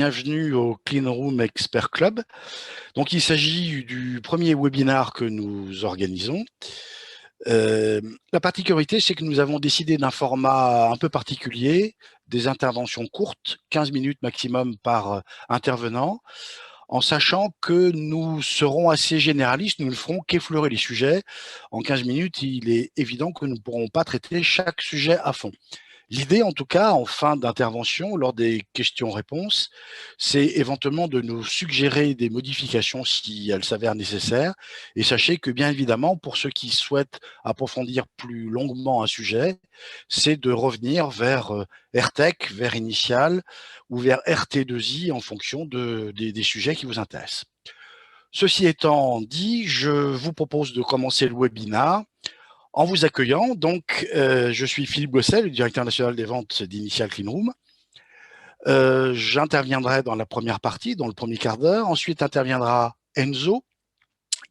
Bienvenue au Clean Room Expert Club. Donc, il s'agit du premier webinaire que nous organisons. La particularité, c'est que nous avons décidé d'un format un peu particulier, des interventions courtes, 15 minutes maximum par intervenant, en sachant que nous serons assez généralistes, nous ne ferons qu'effleurer les sujets. En 15 minutes, il est évident que nous ne pourrons pas traiter chaque sujet à fond. L'idée, en tout cas, en fin d'intervention, lors des questions-réponses, c'est éventuellement de nous suggérer des modifications si elles s'avèrent nécessaires. Et sachez que, bien évidemment, pour ceux qui souhaitent approfondir plus longuement un sujet, c'est de revenir vers RTech, vers Initial ou vers RT2I en fonction des sujets qui vous intéressent. Ceci étant dit, je vous propose de commencer le webinaire en vous accueillant. Donc, je suis Philippe Gosset, le directeur national des ventes d'Initial Clean Room. J'interviendrai dans la première partie, dans le premier quart d'heure. Ensuite interviendra Enzo,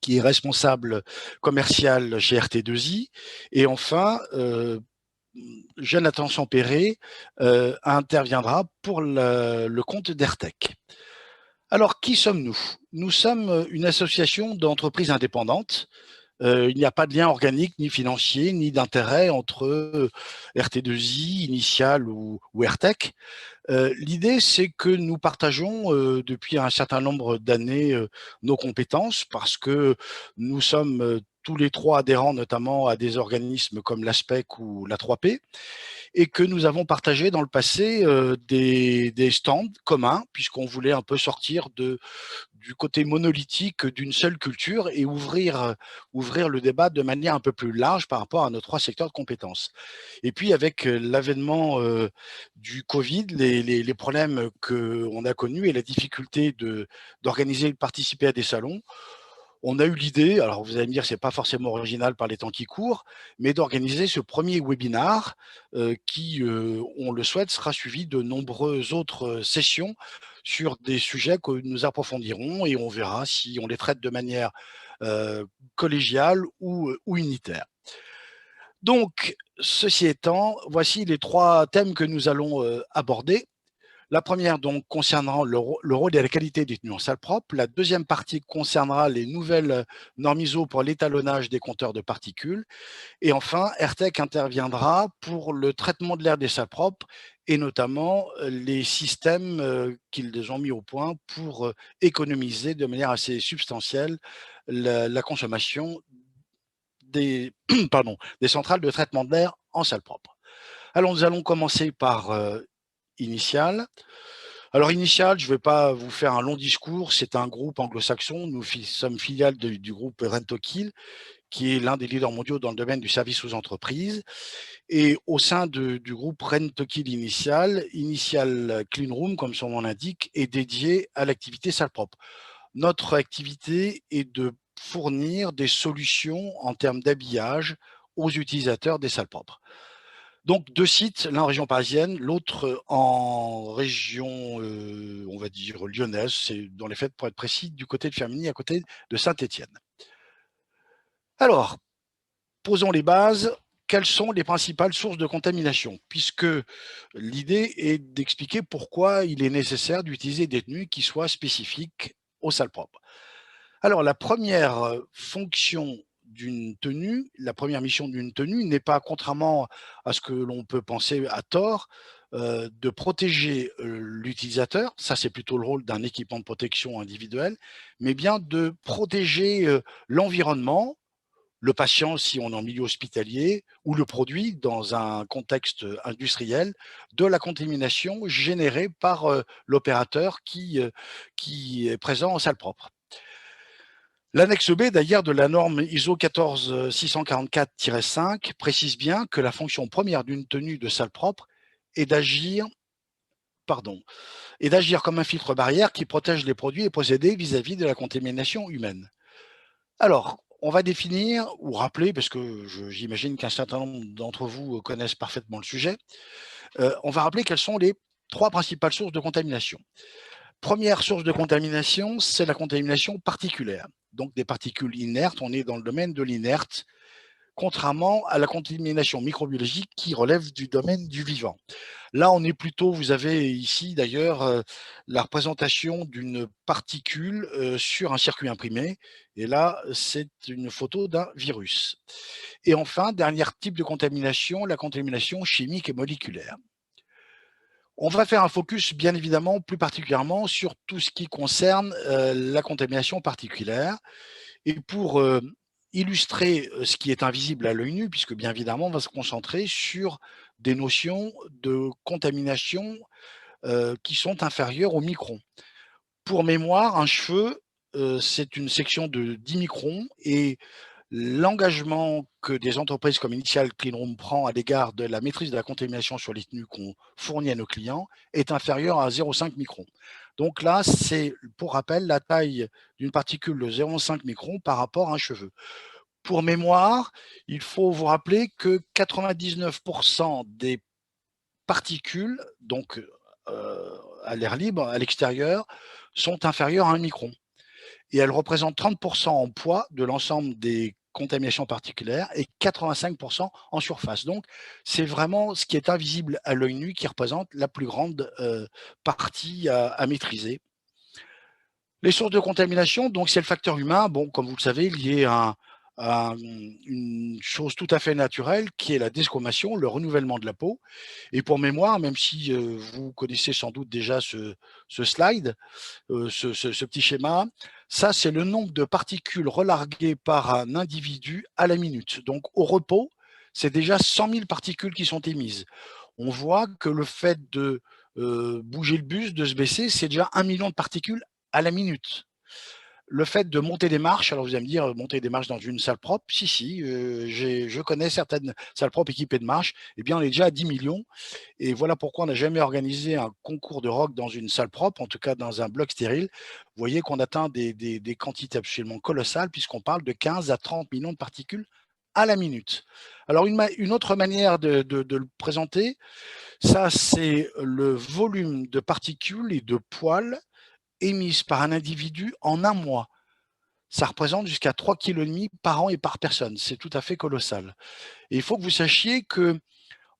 qui est responsable commercial chez RT2I. Et enfin, Jonathan Sampéré interviendra pour le compte d'Airtech. Alors, qui sommes-nous? Nous sommes une association d'entreprises indépendantes. Il n'y a pas de lien organique, ni financier, ni d'intérêt entre RT2I, Initial ou Airtech. L'idée, c'est que nous partageons depuis un certain nombre d'années nos compétences parce que nous sommes tous les trois adhérents notamment à des organismes comme l'ASPEC ou la 3P et que nous avons partagé dans le passé des stands communs puisqu'on voulait un peu sortir du côté monolithique d'une seule culture et ouvrir le débat de manière un peu plus large par rapport à nos trois secteurs de compétences. Et puis avec l'avènement du Covid, les problèmes qu'on a connus et la difficulté d'organiser et de participer à des salons, on a eu l'idée, alors vous allez me dire c'est pas forcément original par les temps qui courent, mais d'organiser ce premier webinar qui, on le souhaite, sera suivi de nombreuses autres sessions sur des sujets que nous approfondirons et on verra si on les traite de manière collégiale ou unitaire. Donc, ceci étant, voici les trois thèmes que nous allons aborder. La première donc concernera le rôle et la qualité des tenues en salle propre. La deuxième partie concernera les nouvelles normes ISO pour l'étalonnage des compteurs de particules. Et enfin, Airtech interviendra pour le traitement de l'air des salles propres et notamment les systèmes qu'ils ont mis au point pour économiser de manière assez substantielle la consommation des, des centrales de traitement de l'air en salle propre. Alors, nous allons commencer par Initial. Alors, Initial, je ne vais pas vous faire un long discours, c'est un groupe anglo-saxon. Nous sommes filiales du groupe Rentokil, qui est l'un des leaders mondiaux dans le domaine du service aux entreprises. Et au sein du groupe Rentokil Initial Clean Room, comme son nom l'indique, est dédié à l'activité salle propre. Notre activité est de fournir des solutions en termes d'habillage aux utilisateurs des salles propres. Donc, deux sites, l'un en région parisienne, l'autre en région, on va dire, lyonnaise, c'est dans les faits, pour être précis, du côté de Firminy, à côté de Saint-Étienne. Alors, posons les bases. Quelles sont les principales sources de contamination? Puisque l'idée est d'expliquer pourquoi il est nécessaire d'utiliser des tenues qui soient spécifiques aux salles propres. Alors, la première fonction d'une tenue, la première mission d'une tenue n'est pas, contrairement à ce que l'on peut penser à tort, de protéger l'utilisateur, ça c'est plutôt le rôle d'un équipement de protection individuelle, mais bien de protéger l'environnement, le patient si on est en milieu hospitalier, ou le produit dans un contexte industriel, de la contamination générée par l'opérateur qui est présent en salle propre. L'annexe B, d'ailleurs, de la norme ISO 14644-5 précise bien que la fonction première d'une tenue de salle propre est d'agir comme un filtre barrière qui protège les produits et procédés vis-à-vis de la contamination humaine. Alors, on va définir ou rappeler, parce que j'imagine qu'un certain nombre d'entre vous connaissent parfaitement le sujet, on va rappeler quelles sont les trois principales sources de contamination. Première source de contamination, c'est la contamination particulaire. Donc des particules inertes, on est dans le domaine de l'inerte, contrairement à la contamination microbiologique qui relève du domaine du vivant. Là, on est plutôt, vous avez ici d'ailleurs la représentation d'une particule sur un circuit imprimé, et là, c'est une photo d'un virus. Et enfin, dernier type de contamination, la contamination chimique et moléculaire. On va faire un focus, bien évidemment, plus particulièrement sur tout ce qui concerne la contamination particulière. Et pour illustrer ce qui est invisible à l'œil nu, puisque bien évidemment, on va se concentrer sur des notions de contamination qui sont inférieures au micron. Pour mémoire, un cheveu, c'est une section de 10 microns, et l'engagement que des entreprises comme Initial Cleanroom prend à l'égard de la maîtrise de la contamination sur les tenues qu'on fournit à nos clients est inférieur à 0,5 microns. Donc là, c'est, pour rappel, la taille d'une particule de 0,5 microns par rapport à un cheveu. Pour mémoire, il faut vous rappeler que 99% des particules, donc à l'air libre, à l'extérieur, sont inférieures à 1 micron. Et elles représentent 30% en poids de l'ensemble des contaminations particulières et 85% en surface. Donc, c'est vraiment ce qui est invisible à l'œil nu qui représente la plus grande partie à maîtriser. Les sources de contamination, donc c'est le facteur humain, bon, comme vous le savez, lié à une chose tout à fait naturelle qui est la desquamation, le renouvellement de la peau. Et pour mémoire, même si vous connaissez sans doute déjà ce slide, ce petit schéma, ça c'est le nombre de particules relarguées par un individu à la minute. Donc au repos, c'est déjà 100 000 particules qui sont émises. On voit que le fait de bouger le buste, de se baisser, c'est déjà 1 million de particules à la minute. Le fait de monter des marches, alors vous allez me dire, monter des marches dans une salle propre, si, je connais certaines salles propres équipées de marches, eh bien on est déjà à 10 millions, et voilà pourquoi on n'a jamais organisé un concours de rock dans une salle propre, en tout cas dans un bloc stérile. Vous voyez qu'on atteint des quantités absolument colossales, puisqu'on parle de 15 à 30 millions de particules à la minute. Alors une autre manière de le présenter, ça c'est le volume de particules et de poils émises par un individu en un mois. Ça représente jusqu'à 3,5 kg par an et par personne. C'est tout à fait colossal. Et il faut que vous sachiez que,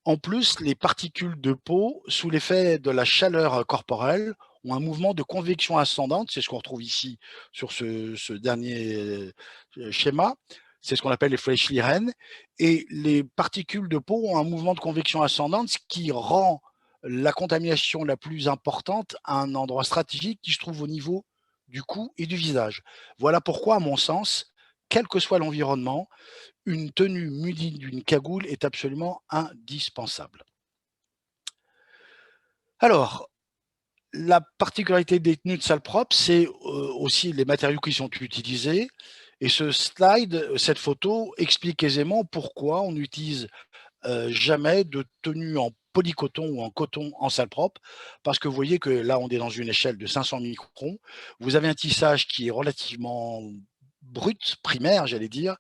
en plus, les particules de peau, sous l'effet de la chaleur corporelle, ont un mouvement de convection ascendante. C'est ce qu'on retrouve ici sur ce dernier schéma. C'est ce qu'on appelle les Fleischliren. Et les particules de peau ont un mouvement de convection ascendante, ce qui rend la contamination la plus importante à un endroit stratégique qui se trouve au niveau du cou et du visage. Voilà pourquoi, à mon sens, quel que soit l'environnement, une tenue munie d'une cagoule est absolument indispensable. Alors, la particularité des tenues de salle propre, c'est aussi les matériaux qui sont utilisés. Et ce slide, cette photo, explique aisément pourquoi on n'utilise jamais de tenue en polycoton ou en coton en salle propre, parce que vous voyez que là, on est dans une échelle de 500 microns. Vous avez un tissage qui est relativement brut, primaire, j'allais dire,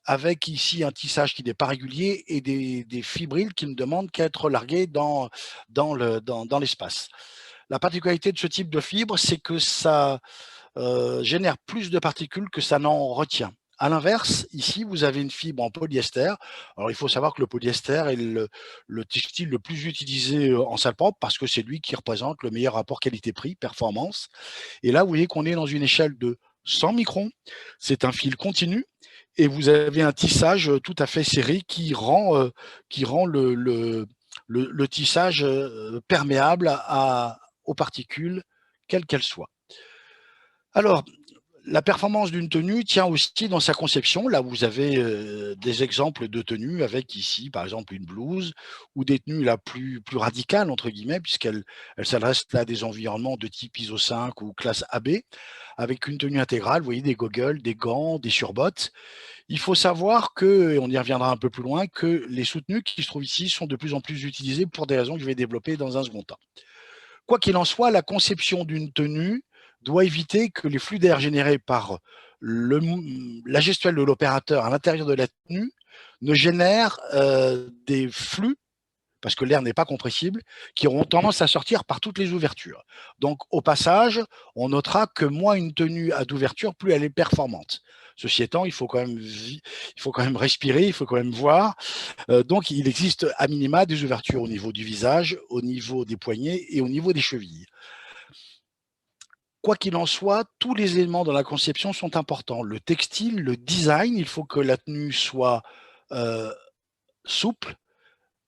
avec ici un tissage qui n'est pas régulier et des fibrilles qui ne demandent qu'à être larguées dans l'espace. La particularité de ce type de fibre, c'est que ça génère plus de particules que ça n'en retient. À l'inverse, ici, vous avez une fibre en polyester. Alors, il faut savoir que le polyester est le textile le plus utilisé en salle propre parce que c'est lui qui représente le meilleur rapport qualité-prix, performance. Et là, vous voyez qu'on est dans une échelle de 100 microns. C'est un fil continu et vous avez un tissage tout à fait serré qui rend le tissage perméable aux particules, quelles qu'elles soient. Alors, la performance d'une tenue tient aussi dans sa conception. Là, vous avez des exemples de tenues avec ici, par exemple, une blouse ou des tenues là plus radicales, entre guillemets, puisqu'elles s'adressent à des environnements de type ISO 5 ou classe AB, avec une tenue intégrale, vous voyez, des goggles, des gants, des surbottes. Il faut savoir que, et on y reviendra un peu plus loin, que les soutenues qui se trouvent ici sont de plus en plus utilisées pour des raisons que je vais développer dans un second temps. Quoi qu'il en soit, la conception d'une tenue doit éviter que les flux d'air générés par la gestuelle de l'opérateur à l'intérieur de la tenue ne génèrent des flux parce que l'air n'est pas compressible, qui auront tendance à sortir par toutes les ouvertures. Donc, au passage, on notera que moins une tenue a d'ouverture, plus elle est performante. Ceci étant, il faut quand même respirer, il faut quand même voir. Donc, il existe à minima des ouvertures au niveau du visage, au niveau des poignets et au niveau des chevilles. Quoi qu'il en soit, tous les éléments dans la conception sont importants. Le textile, le design, il faut que la tenue soit souple,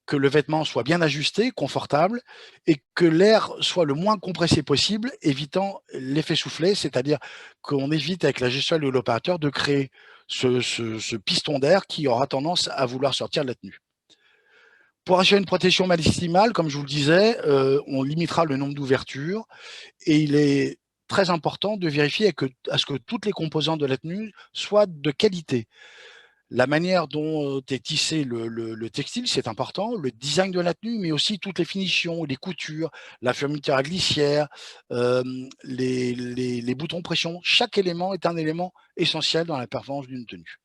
que le vêtement soit bien ajusté, confortable, et que l'air soit le moins compressé possible, évitant l'effet soufflé, c'est-à-dire qu'on évite avec la gestuelle de l'opérateur de créer ce piston d'air qui aura tendance à vouloir sortir de la tenue. Pour assurer une protection maximale, comme je vous le disais, on limitera le nombre d'ouvertures et il est très important de vérifier à ce que toutes les composantes de la tenue soient de qualité. La manière dont est tissé le textile, c'est important, le design de la tenue, mais aussi toutes les finitions, les coutures, la fermeture à glissière, les boutons pression. Chaque élément est un élément essentiel dans la performance d'une tenue.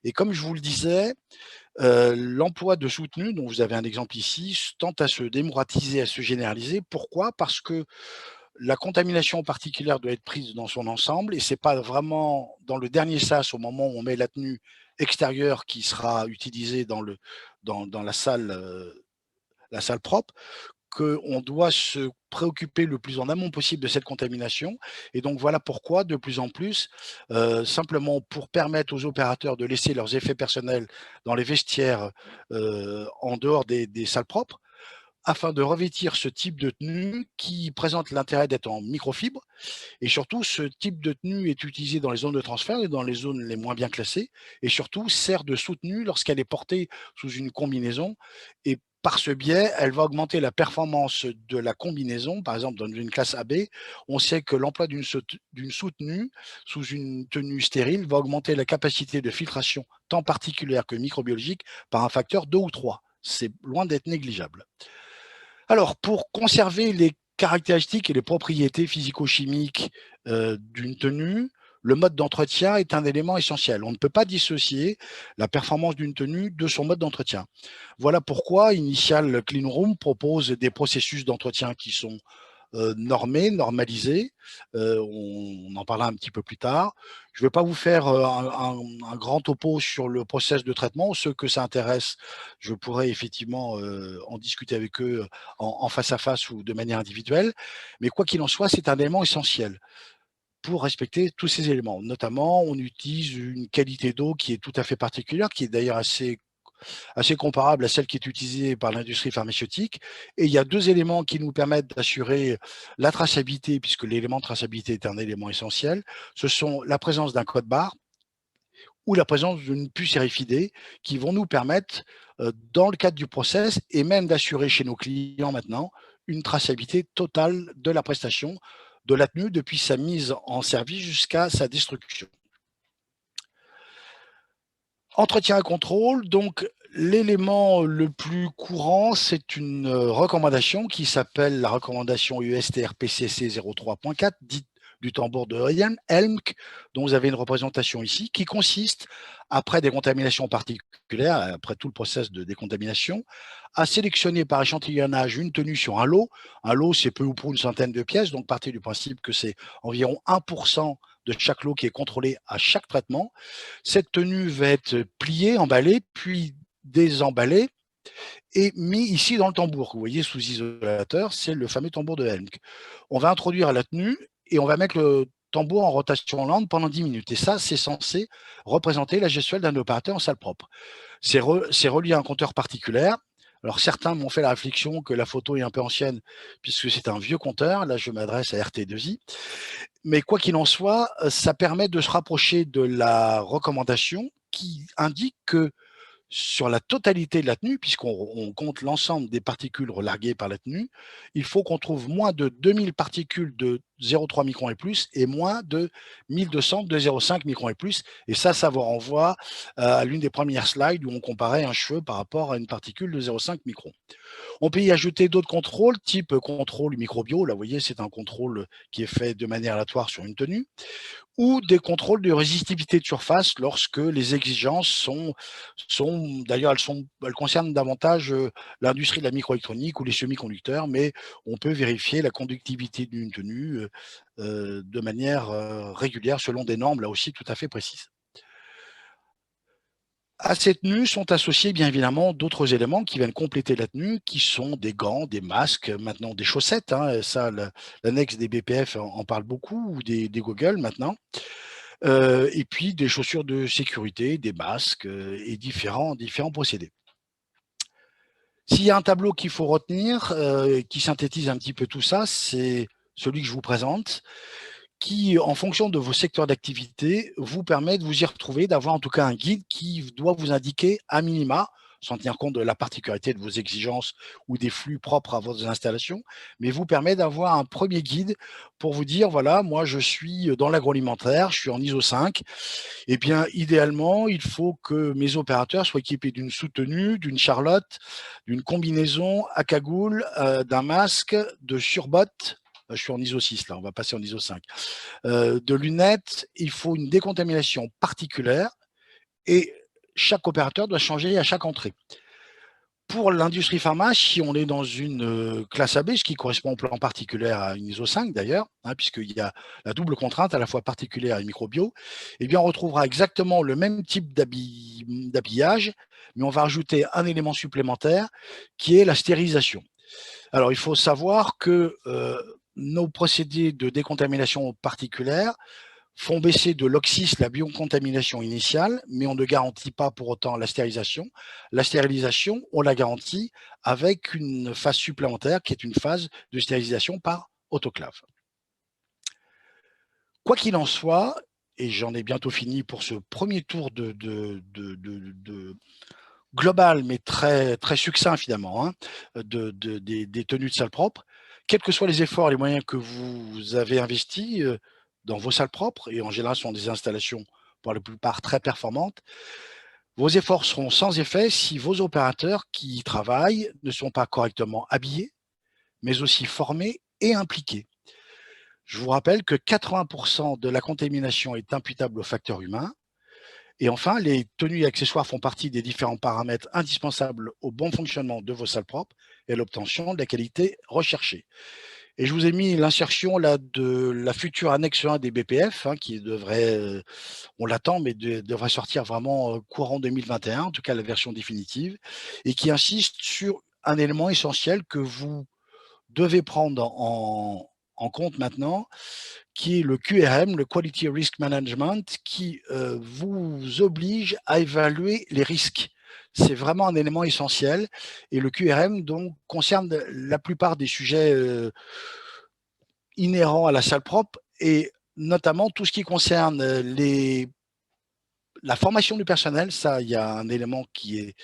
Et comme je vous le disais, l'emploi de sous-tenues, dont vous avez un exemple ici, tend à se démocratiser, à se généraliser. Pourquoi? Parce que la contamination particulière doit être prise dans son ensemble et c'est pas vraiment dans le dernier sas, au moment où on met la tenue extérieure qui sera utilisée dans la salle propre, qu'on doit se préoccuper le plus en amont possible de cette contamination. Et donc voilà pourquoi, de plus en plus, simplement pour permettre aux opérateurs de laisser leurs effets personnels dans les vestiaires en dehors des salles propres, afin de revêtir ce type de tenue qui présente l'intérêt d'être en microfibre. Et surtout, ce type de tenue est utilisé dans les zones de transfert et dans les zones les moins bien classées. Et surtout, sert de sous-tenue lorsqu'elle est portée sous une combinaison. Et par ce biais, elle va augmenter la performance de la combinaison. Par exemple, dans une classe AB, on sait que l'emploi d'une sous-tenue sous une tenue stérile va augmenter la capacité de filtration tant particulière que microbiologique par un facteur 2 ou 3. C'est loin d'être négligeable. Alors, pour conserver les caractéristiques et les propriétés physico-chimiques d'une tenue, le mode d'entretien est un élément essentiel. On ne peut pas dissocier la performance d'une tenue de son mode d'entretien. Voilà pourquoi Initial Clean Room propose des processus d'entretien qui sont normés, normalisés. On en parlera un petit peu plus tard. Je ne vais pas vous faire un grand topo sur le process de traitement. Ceux que ça intéresse, je pourrais effectivement en discuter avec eux en face à face ou de manière individuelle. Mais quoi qu'il en soit, c'est un élément essentiel pour respecter tous ces éléments. Notamment, on utilise une qualité d'eau qui est tout à fait particulière, qui est d'ailleurs assez comparable à celle qui est utilisée par l'industrie pharmaceutique. Et il y a deux éléments qui nous permettent d'assurer la traçabilité, puisque l'élément de traçabilité est un élément essentiel. Ce sont la présence d'un code barre ou la présence d'une puce RFID qui vont nous permettre, dans le cadre du process, et même d'assurer chez nos clients maintenant, une traçabilité totale de la prestation de la tenue depuis sa mise en service jusqu'à sa destruction. Entretien et contrôle, donc l'élément le plus courant, c'est une recommandation qui s'appelle la recommandation USTR-PCC 03.4, dite du tambour de Helmck, dont vous avez une représentation ici, qui consiste, après des contaminations particulières, après tout le process de décontamination, à sélectionner par échantillonnage une tenue sur un lot. Un lot, c'est peu ou prou une centaine de pièces, donc partez du principe que c'est environ 1% de chaque lot qui est contrôlé à chaque traitement. Cette tenue va être pliée, emballée, puis désemballée et mis ici dans le tambour que vous voyez sous isolateur, c'est le fameux tambour de Helmck. On va introduire la tenue et on va mettre le tambour en rotation lente pendant 10 minutes. Et ça, c'est censé représenter la gestuelle d'un opérateur en salle propre. C'est relié à un compteur particulier. Alors certains m'ont fait la réflexion que la photo est un peu ancienne puisque c'est un vieux compteur. Là, je m'adresse à RT2I. Mais quoi qu'il en soit, ça permet de se rapprocher de la recommandation qui indique que sur la totalité de la tenue, puisqu'on compte l'ensemble des particules relarguées par la tenue, il faut qu'on trouve moins de 2000 particules de 0,3 microns et plus, et moins de 1200 de 0,5 microns et plus. Et ça vous renvoie à l'une des premières slides où on comparait un cheveu par rapport à une particule de 0,5 microns. On peut y ajouter d'autres contrôles, type contrôle microbio. Là, vous voyez, c'est un contrôle qui est fait de manière aléatoire sur une tenue, ou des contrôles de résistivité de surface lorsque les exigences d'ailleurs, elles concernent davantage l'industrie de la microélectronique ou les semi-conducteurs, mais on peut vérifier la conductivité d'une tenue de manière régulière selon des normes, là aussi, tout à fait précises. À cette tenue sont associés bien évidemment d'autres éléments qui viennent compléter la tenue, qui sont des gants, des masques, maintenant des chaussettes. Ça, l'annexe des BPF en parle beaucoup, ou des goggles maintenant. Et puis des chaussures de sécurité, des masques et différents procédés. S'il y a un tableau qu'il faut retenir, qui synthétise un petit peu tout ça, c'est celui que je vous présente, qui, en fonction de vos secteurs d'activité, vous permet de vous y retrouver, d'avoir en tout cas un guide qui doit vous indiquer à minima, sans tenir compte de la particularité de vos exigences ou des flux propres à vos installations, mais vous permet d'avoir un premier guide pour vous dire, voilà, moi je suis dans l'agroalimentaire, je suis en ISO 5, et bien idéalement, il faut que mes opérateurs soient équipés d'une sous-tenue, d'une charlotte, d'une combinaison à cagoule, d'un masque, de surbottes. Je suis en ISO 6 là, on va passer en ISO 5. De lunettes, il faut une décontamination particulière et chaque opérateur doit changer à chaque entrée. Pour l'industrie pharma, si on est dans une classe AB, ce qui correspond au plan particulier à une ISO 5 d'ailleurs, puisqu'il y a la double contrainte à la fois particulière et microbio, eh bien on retrouvera exactement le même type d'habillage, mais on va rajouter un élément supplémentaire qui est la stérilisation. Alors il faut savoir que nos procédés de décontamination particulière font baisser de l'oxys la biocontamination initiale, mais on ne garantit pas pour autant la stérilisation. La stérilisation, on la garantit avec une phase supplémentaire qui est une phase de stérilisation par autoclave. Quoi qu'il en soit, et j'en ai bientôt fini pour ce premier tour de global, mais très, très succinct finalement, des tenues de salle propre, quels que soient les efforts et les moyens que vous avez investis dans vos salles propres, et en général ce sont des installations pour la plupart très performantes, vos efforts seront sans effet si vos opérateurs qui y travaillent ne sont pas correctement habillés, mais aussi formés et impliqués. Je vous rappelle que 80% de la contamination est imputable au facteur humain. Et enfin, les tenues et accessoires font partie des différents paramètres indispensables au bon fonctionnement de vos salles propres et à l'obtention de la qualité recherchée. Et je vous ai mis l'insertion là de la future annexe 1 des BPF, qui devrait, on l'attend, mais devrait sortir vraiment courant 2021, en tout cas la version définitive, et qui insiste sur un élément essentiel que vous devez prendre en compte maintenant, qui est le QRM, le Quality Risk Management, qui vous oblige à évaluer les risques. C'est vraiment un élément essentiel. Et le QRM donc, concerne la plupart des sujets inhérents à la salle propre, et notamment tout ce qui concerne la formation du personnel. Ça, il y a un élément qui est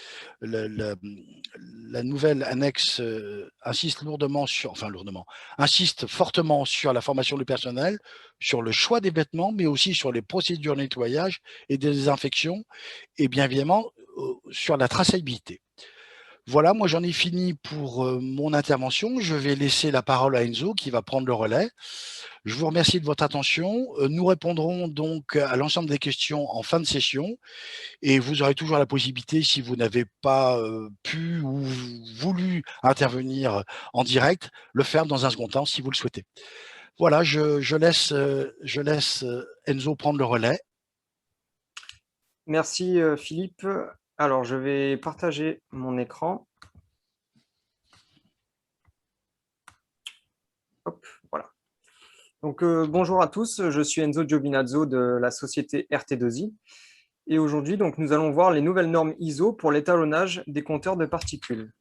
la nouvelle annexe insiste fortement sur la formation du personnel, sur le choix des vêtements, mais aussi sur les procédures de nettoyage et de désinfection, et bien évidemment sur la traçabilité. Voilà, moi j'en ai fini pour mon intervention. Je vais laisser la parole à Enzo qui va prendre le relais. Je vous remercie de votre attention. Nous répondrons donc à l'ensemble des questions en fin de session, et vous aurez toujours la possibilité, si vous n'avez pas pu ou voulu intervenir en direct, le faire dans un second temps si vous le souhaitez. Voilà, je laisse Enzo prendre le relais. Merci Philippe. Alors, je vais partager mon écran. Hop, voilà. Donc, bonjour à tous, je suis Enzo Giovinazzo de la société RT2I. Et aujourd'hui, donc, nous allons voir les nouvelles normes ISO pour l'étalonnage des compteurs de particules.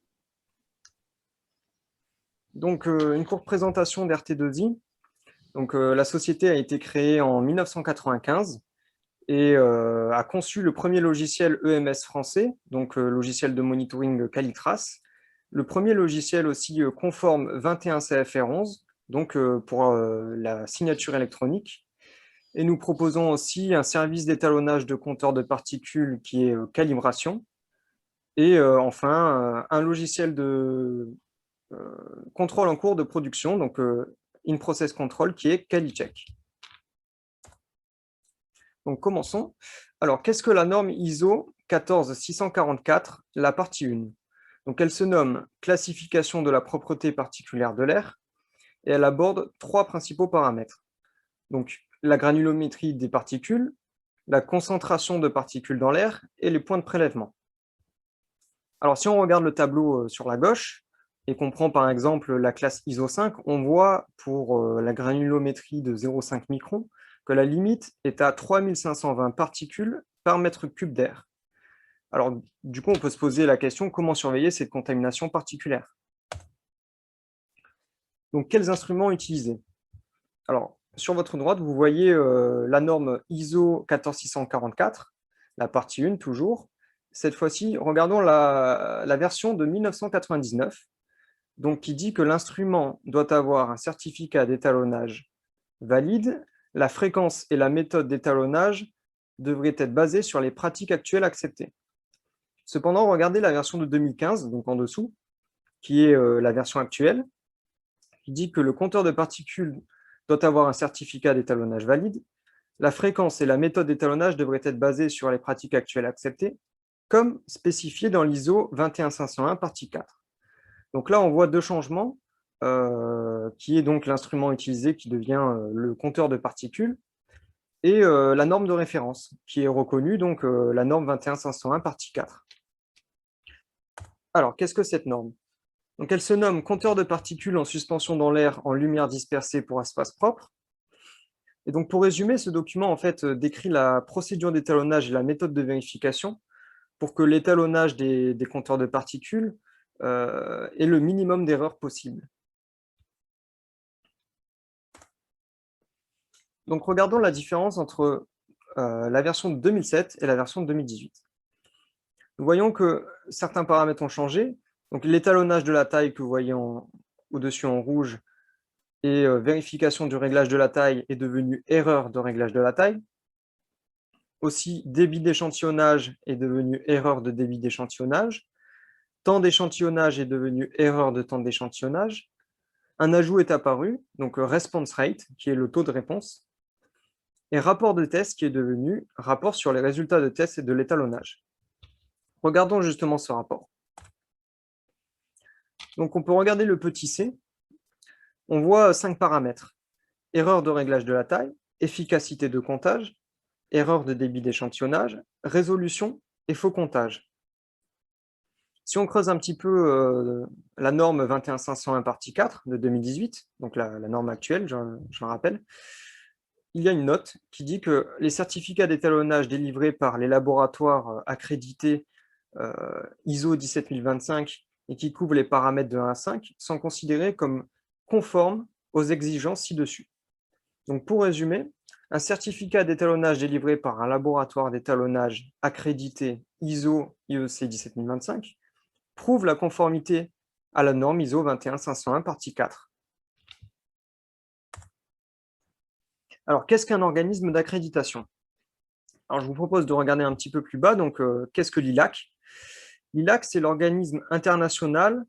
Donc, une courte présentation d'RT2I. Donc, la société a été créée en 1995 et a conçu le premier logiciel EMS français, donc logiciel de monitoring Qualitrace, le premier logiciel aussi conforme 21 CFR11 donc pour la signature électronique. Et nous proposons aussi un service d'étalonnage de compteurs de particules qui est calibration. Et enfin, un logiciel de contrôle en cours de production, donc in-process control, qui est QualiCheck. Donc commençons. Alors, qu'est-ce que la norme ISO 14644, la partie 1? Donc, elle se nomme classification de la propreté particulière de l'air et elle aborde 3 principaux paramètres. Donc, la granulométrie des particules, la concentration de particules dans l'air et les points de prélèvement. Alors, si on regarde le tableau sur la gauche et qu'on prend par exemple la classe ISO 5, on voit pour la granulométrie de 0,5 microns que la limite est à 3520 particules par mètre cube d'air. Alors, du coup, on peut se poser la question, comment surveiller cette contamination particulière? Donc, quels instruments utiliser? Alors, sur votre droite, vous voyez la norme ISO 14644, la partie 1 toujours. Cette fois-ci, regardons la version de 1999, donc qui dit que l'instrument doit avoir un certificat d'étalonnage valide, la fréquence et la méthode d'étalonnage devraient être basées sur les pratiques actuelles acceptées. Cependant, regardez la version de 2015, donc en dessous, qui est la version actuelle, qui dit que le compteur de particules doit avoir un certificat d'étalonnage valide, la fréquence et la méthode d'étalonnage devraient être basées sur les pratiques actuelles acceptées, comme spécifié dans l'ISO 21501 partie 4. Donc là, on voit 2 changements, qui est donc l'instrument utilisé qui devient le compteur de particules, et la norme de référence, qui est reconnue, donc la norme 21501 partie 4. Alors, qu'est-ce que cette norme? Donc, elle se nomme compteur de particules en suspension dans l'air en lumière dispersée pour espace propre. Et donc, pour résumer, ce document en fait décrit la procédure d'étalonnage et la méthode de vérification pour que l'étalonnage des compteurs de particules ait le minimum d'erreurs possible. Donc, regardons la différence entre la version de 2007 et la version de 2018. Nous voyons que certains paramètres ont changé. Donc, l'étalonnage de la taille que vous voyez au-dessus en rouge et vérification du réglage de la taille est devenu erreur de réglage de la taille. Aussi, débit d'échantillonnage est devenu erreur de débit d'échantillonnage. Temps d'échantillonnage est devenu erreur de temps d'échantillonnage. Un ajout est apparu, donc response rate, qui est le taux de réponse. Et rapport de test, qui est devenu rapport sur les résultats de test et de l'étalonnage. Regardons justement ce rapport. Donc, on peut regarder le petit c. On voit 5 paramètres. Erreur de réglage de la taille, efficacité de comptage, erreur de débit d'échantillonnage, résolution et faux comptage. Si on creuse un petit peu la norme 21501 partie 4 de 2018, donc la norme actuelle, je rappelle, il y a une note qui dit que les certificats d'étalonnage délivrés par les laboratoires accrédités ISO 17025 et qui couvrent les paramètres de 1 à 5 sont considérés comme conformes aux exigences ci-dessus. Donc pour résumer, un certificat d'étalonnage délivré par un laboratoire d'étalonnage accrédité ISO IEC 17025 prouve la conformité à la norme ISO 21501 partie 4. Alors, qu'est-ce qu'un organisme d'accréditation? Alors, je vous propose de regarder un petit peu plus bas. Donc, qu'est-ce que l'ILAC? L'ILAC, c'est l'organisme international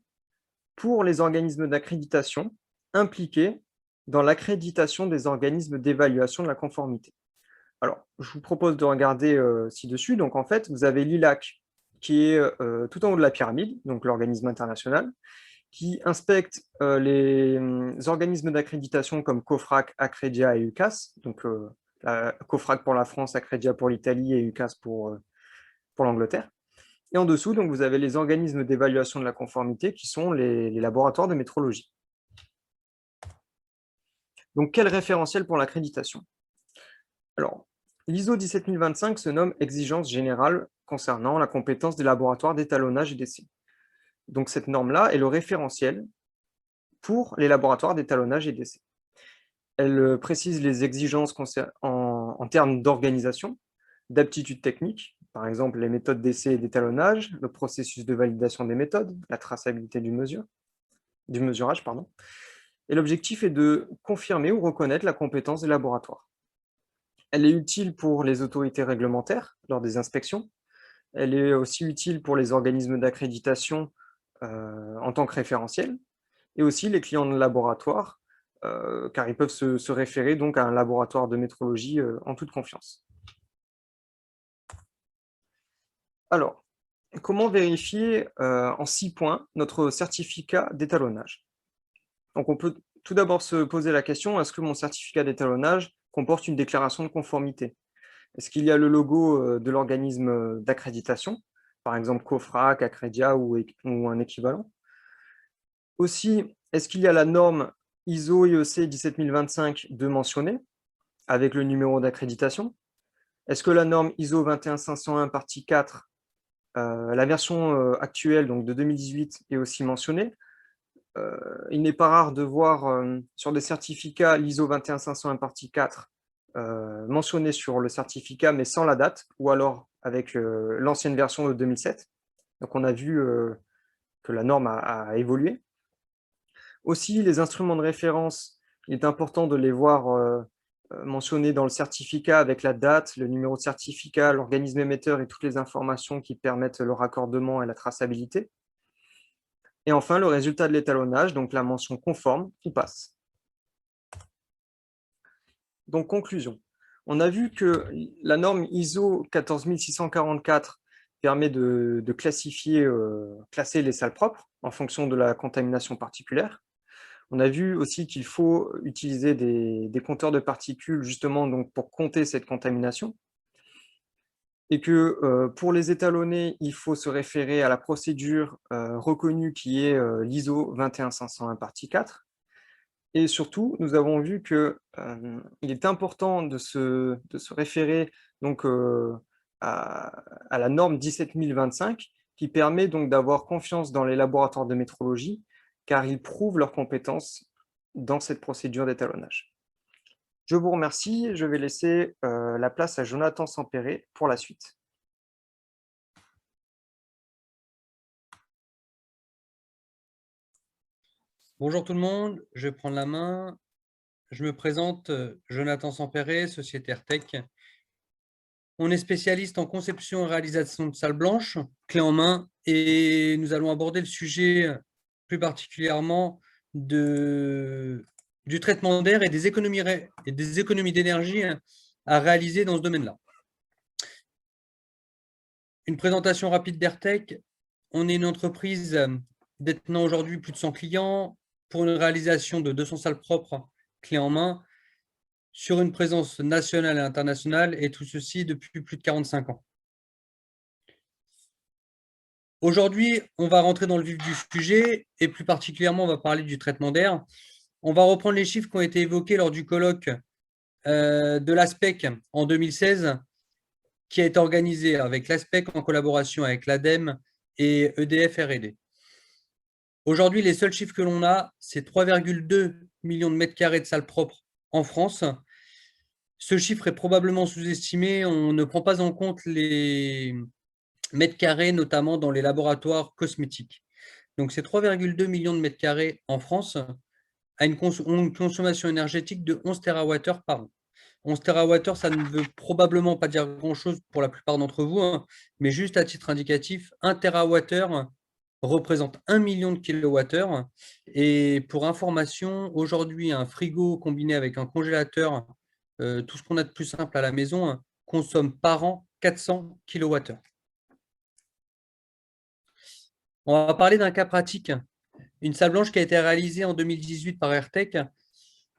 pour les organismes d'accréditation impliqués dans l'accréditation des organismes d'évaluation de la conformité. Alors, je vous propose de regarder ci-dessus. Donc, en fait, vous avez l'ILAC qui est tout en haut de la pyramide, donc l'organisme international, qui inspecte les organismes d'accréditation comme COFRAC, Accredia et UCAS, donc COFRAC pour la France, Accredia pour l'Italie et UCAS pour l'Angleterre. Et en dessous, donc, vous avez les organismes d'évaluation de la conformité qui sont les laboratoires de métrologie. Donc, quel référentiel pour l'accréditation? Alors, l'ISO 17025 se nomme exigence générale concernant la compétence des laboratoires d'étalonnage et d'essai. Donc, cette norme-là est le référentiel pour les laboratoires d'étalonnage et d'essai. Elle précise les exigences en termes d'organisation, d'aptitude technique, par exemple les méthodes d'essai et d'étalonnage, le processus de validation des méthodes, la traçabilité du mesurage, Et l'objectif est de confirmer ou reconnaître la compétence des laboratoires. Elle est utile pour les autorités réglementaires lors des inspections. Elle est aussi utile pour les organismes d'accréditation en tant que référentiel, et aussi les clients de laboratoire, car ils peuvent se référer donc à un laboratoire de métrologie en toute confiance. Alors, comment vérifier en 6 points notre certificat d'étalonnage? Donc, on peut tout d'abord se poser la question, est-ce que mon certificat d'étalonnage comporte une déclaration de conformité? Est-ce qu'il y a le logo de l'organisme d'accréditation, par exemple COFRAC, Accredia ou un équivalent? Aussi, est-ce qu'il y a la norme ISO IEC 17025 de mentionner, avec le numéro d'accréditation? Est-ce que la norme ISO 21501 partie 4, la version actuelle donc de 2018, est aussi mentionnée? Il n'est pas rare de voir sur des certificats l'ISO 21501 partie 4 mentionné sur le certificat, mais sans la date, ou alors avec l'ancienne version de 2007. Donc on a vu que la norme a évolué. Aussi, les instruments de référence, il est important de les voir mentionnés dans le certificat avec la date, le numéro de certificat, l'organisme émetteur et toutes les informations qui permettent le raccordement et la traçabilité. Et enfin, le résultat de l'étalonnage, donc la mention conforme ou passe. Donc, conclusion. On a vu que la norme ISO 14644 permet de classer les salles propres en fonction de la contamination particulière. On a vu aussi qu'il faut utiliser des compteurs de particules justement donc, pour compter cette contamination. Et que pour les étalonner, il faut se référer à la procédure reconnue qui est l'ISO 21501 partie 4. Et surtout, nous avons vu qu'il est important de se référer donc, à la norme 17025 qui permet donc d'avoir confiance dans les laboratoires de métrologie car ils prouvent leurs compétences dans cette procédure d'étalonnage. Je vous remercie. Je vais laisser la place à Jonathan Sampéré pour la suite. Bonjour tout le monde, je vais prendre la main. Je me présente, Jonathan Sampéré, société Airtech. On est spécialiste en conception et réalisation de salles blanches, clé en main, et nous allons aborder le sujet plus particulièrement du traitement d'air et des économies d'énergie à réaliser dans ce domaine-là. Une présentation rapide d'Airtech. On est une entreprise détenant aujourd'hui plus de 100 clients pour une réalisation de 200 salles propres clé en main sur une présence nationale et internationale, et tout ceci depuis plus de 45 ans. Aujourd'hui, on va rentrer dans le vif du sujet et plus particulièrement, on va parler du traitement d'air. On va reprendre les chiffres qui ont été évoqués lors du colloque de l'ASPEC en 2016, qui a été organisé avec l'ASPEC en collaboration avec l'ADEME et EDF R&D. Aujourd'hui, les seuls chiffres que l'on a, c'est 3,2 millions de mètres carrés de salles propres en France. Ce chiffre est probablement sous-estimé. On ne prend pas en compte les mètres carrés, notamment dans les laboratoires cosmétiques. Donc, ces 3,2 millions de mètres carrés en France ont une consommation énergétique de 11 TWh par an. 11 TWh, ça ne veut probablement pas dire grand-chose pour la plupart d'entre vous, mais juste à titre indicatif, 1 TWh représente 1 million de kilowattheures. Et pour information, aujourd'hui, un frigo combiné avec un congélateur, tout ce qu'on a de plus simple à la maison, consomme par an 400 kWh. On va parler d'un cas pratique. Une salle blanche qui a été réalisée en 2018 par Airtech,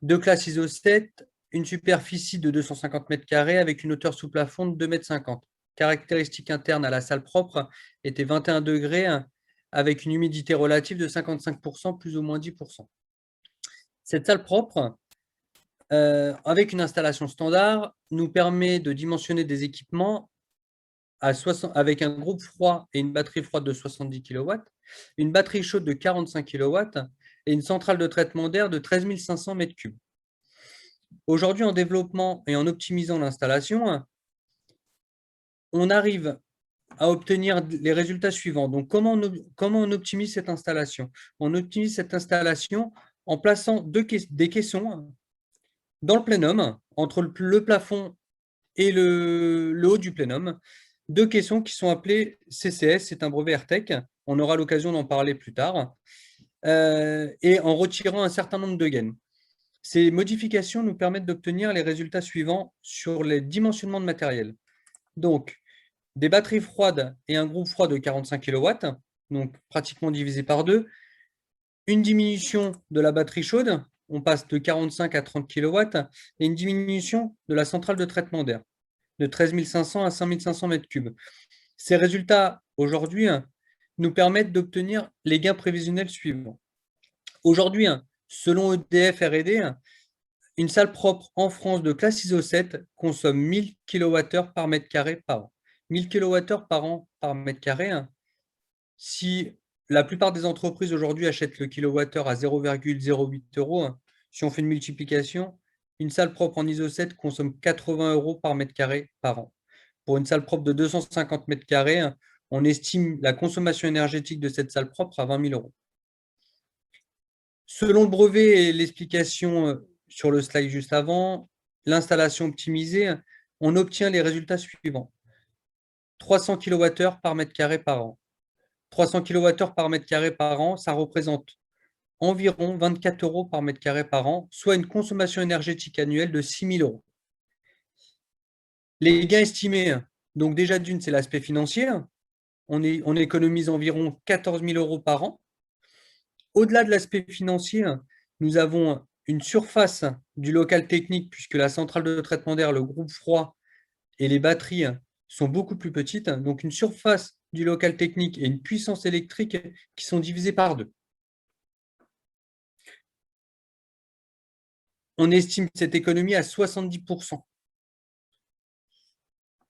de classe ISO 7, une superficie de 250 mètres carrés avec une hauteur sous plafond de 2,50 m. Caractéristique interne à la salle propre était 21 degrés avec une humidité relative de 55%, plus ou moins 10%. Cette salle propre, avec une installation standard, nous permet de dimensionner des équipements avec un groupe froid et une batterie froide de 70 kW, une batterie chaude de 45 kW et une centrale de traitement d'air de 13 500 m3. Aujourd'hui, en développement et en optimisant l'installation, on arrive à obtenir les résultats suivants. Donc, comment on optimise cette installation? On optimise cette installation en plaçant des caissons dans le plénum, entre le plafond et le haut du plénum, 2 caissons qui sont appelés CCS, c'est un brevet AirTech, on aura l'occasion d'en parler plus tard, et en retirant un certain nombre de gaines. Ces modifications nous permettent d'obtenir les résultats suivants sur les dimensionnements de matériel. Donc, des batteries froides et un groupe froid de 45 kW, donc pratiquement divisé par 2, une diminution de la batterie chaude, on passe de 45 à 30 kW, et une diminution de la centrale de traitement d'air, de 13 500 à 5 500 m3. Ces résultats, aujourd'hui, nous permettent d'obtenir les gains prévisionnels suivants. Aujourd'hui, selon EDF R&D, une salle propre en France de classe ISO 7 consomme 1000 kWh par mètre carré par an. 1000 kWh par an par mètre carré. Si la plupart des entreprises aujourd'hui achètent le kilowattheure à 0,08 €, si on fait une multiplication, une salle propre en ISO 7 consomme 80 € par mètre carré par an. Pour une salle propre de 250 mètres carrés, on estime la consommation énergétique de cette salle propre à 20 000 €. Selon le brevet et l'explication sur le slide juste avant, l'installation optimisée, on obtient les résultats suivants. 300 kWh par mètre carré par an. 300 kWh par mètre carré par an, ça représente environ 24 € par mètre carré par an, soit une consommation énergétique annuelle de 6 000 €. Les gains estimés, donc déjà d'une, c'est l'aspect financier. On économise environ 14 000 € par an. Au-delà de l'aspect financier, nous avons une surface du local technique, puisque la centrale de traitement d'air, le groupe froid et les batteries sont beaucoup plus petites. Donc une surface du local technique et une puissance électrique qui sont divisées par 2. On estime cette économie à 70%.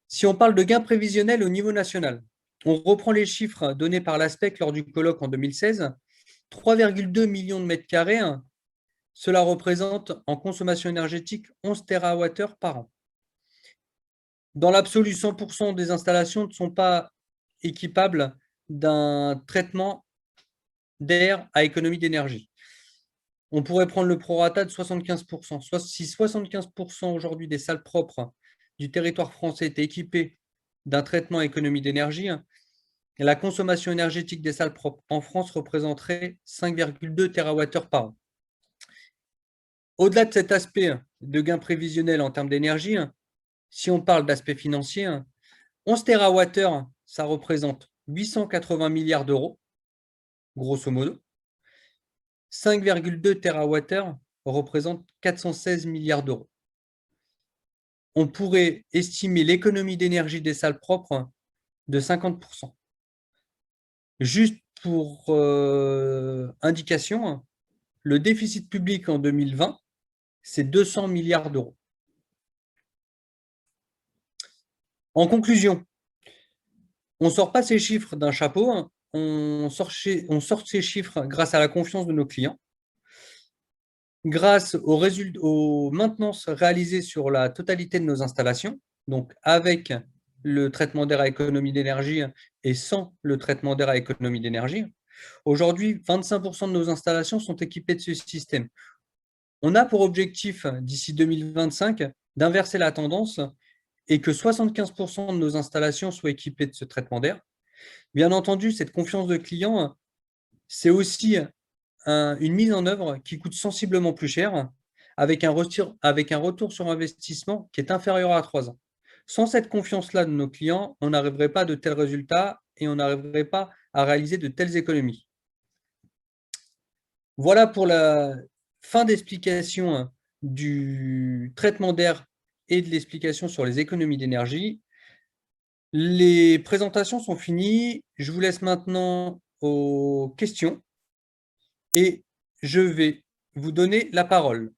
Si on parle de gains prévisionnels au niveau national, on reprend les chiffres donnés par l'ASPEC lors du colloque en 2016. 3,2 millions de mètres carrés, cela représente en consommation énergétique 11 TWh par an. Dans l'absolu, 100% des installations ne sont pas équipables d'un traitement d'air à économie d'énergie. On pourrait prendre le prorata de 75%. Si 75% aujourd'hui des salles propres du territoire français étaient équipées d'un traitement à économie d'énergie, la consommation énergétique des salles propres en France représenterait 5,2 TWh par an. Au-delà de cet aspect de gain prévisionnel en termes d'énergie, si on parle d'aspect financier, 11 TWh, ça représente 880 milliards d'euros, grosso modo. 5,2 TWh représente 416 milliards d'euros. On pourrait estimer l'économie d'énergie des salles propres de 50%. Juste pour indication, le déficit public en 2020, c'est 200 milliards d'euros. En conclusion, on ne sort pas ces chiffres d'un chapeau, on sort ces chiffres grâce à la confiance de nos clients, grâce aux maintenances réalisées sur la totalité de nos installations, donc avec le traitement d'air à économie d'énergie et sans le traitement d'air à économie d'énergie. Aujourd'hui, 25% de nos installations sont équipées de ce système. On a pour objectif, d'ici 2025, d'inverser la tendance et que 75% de nos installations soient équipées de ce traitement d'air. Bien entendu, cette confiance de client, c'est aussi une mise en œuvre qui coûte sensiblement plus cher, avec un retour sur investissement qui est inférieur à 3 ans. Sans cette confiance-là de nos clients, on n'arriverait pas à de tels résultats et on n'arriverait pas à réaliser de telles économies. Voilà pour la fin d'explication du traitement d'air et de l'explication sur les économies d'énergie. Les présentations sont finies. Je vous laisse maintenant aux questions et je vais vous donner la parole.